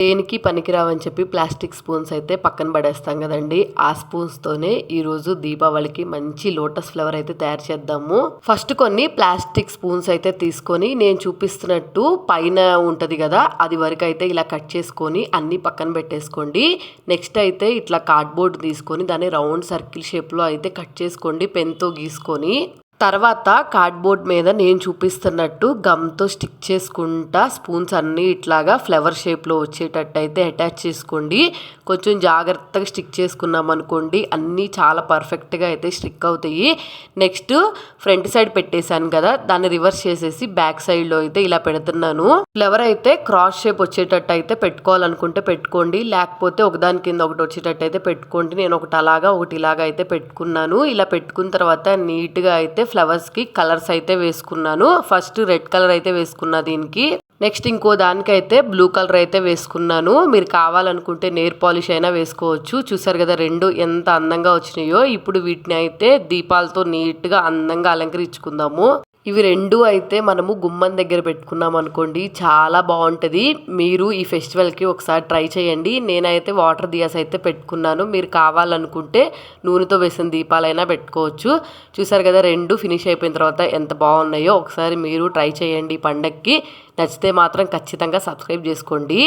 దేనికి పనికిరావని చెప్పి plastic spoons అయితే పక్కన పడేస్తాం కదండి. ఆ స్పూన్స్తోనే ఈరోజు దీపావళికి మంచి లోటస్ ఫ్లవర్ అయితే తయారు చేద్దాము. ఫస్ట్ కొన్ని ప్లాస్టిక్ స్పూన్స్ అయితే తీసుకొని నేను చూపిస్తున్నట్టు పైన ఉంటది కదా, అది వరకు అయితే ఇలా కట్ చేసుకొని అన్ని పక్కన పెట్టేసుకోండి. నెక్స్ట్ అయితే ఇట్లా కార్డ్బోర్డ్ తీసుకొని దాన్ని రౌండ్ సర్కిల్ షేప్లో అయితే కట్ చేసుకోండి పెన్తో గీసుకొని. తర్వాత కార్డ్బోర్డ్ మీద నేను చూపిస్తున్నట్టు గమ్తో స్టిక్ చేసుకుంటా స్పూన్స్ అన్నీ ఇట్లాగా ఫ్లవర్ షేప్లో వచ్చేటట్టు అయితే అటాచ్ చేసుకోండి. కొంచెం జాగ్రత్తగా స్టిక్ చేసుకున్నాం అనుకోండి అన్నీ చాలా పర్ఫెక్ట్గా అయితే స్టిక్ అవుతాయి. నెక్స్ట్ ఫ్రంట్ సైడ్ పెట్టేశాను కదా, దాన్ని రివర్స్ చేసేసి బ్యాక్ సైడ్లో అయితే ఇలా పెడుతున్నాను. ఫ్లవర్ అయితే క్రాస్ షేప్ వచ్చేటట్టు అయితే పెట్టుకోవాలనుకుంటే పెట్టుకోండి, లేకపోతే ఒకదాని కింద ఒకటి వచ్చేటట్టు అయితే పెట్టుకోండి. నేను ఒకటి అలాగా ఒకటి ఇలాగా అయితే పెట్టుకున్నాను. ఇలా పెట్టుకున్న తర్వాత నీట్గా అయితే ఫ్లవర్స్ కి కలర్స్ అయితే వేసుకున్నాను. ఫస్ట్ రెడ్ కలర్ అయితే వేసుకున్నా దీనికి. నెక్స్ట్ ఇంకో దానికైతే బ్లూ కలర్ అయితే వేసుకున్నాను. మీరు కావాలనుకుంటే నెయిల్ పాలిష్ అయినా వేసుకోవచ్చు. చూసారు కదా రెండు ఎంత అందంగా వచ్చినాయో. ఇప్పుడు వీటిని అయితే దీపాలతో నీట్గా అందంగా అలంకరించుకుందాము. ఇవి రెండు అయితే మనము గుమ్మం దగ్గర పెట్టుకున్నాం అనుకోండి చాలా బాగుంటుంది. మీరు ఈ ఫెస్టివల్కి ఒకసారి ట్రై చేయండి. నేనైతే వాటర్ దియాస్ అయితే పెట్టుకున్నాను. మీరు కావాలనుకుంటే నూనెతో వేసిన దీపాలైనా పెట్టుకోవచ్చు. చూసారు కదా రెండు ఫినిష్ అయిపోయిన తర్వాత ఎంత బాగున్నాయో. ఒకసారి మీరు ట్రై చేయండి పండక్కి. నచ్చితే మాత్రం ఖచ్చితంగా సబ్స్క్రైబ్ చేసుకోండి.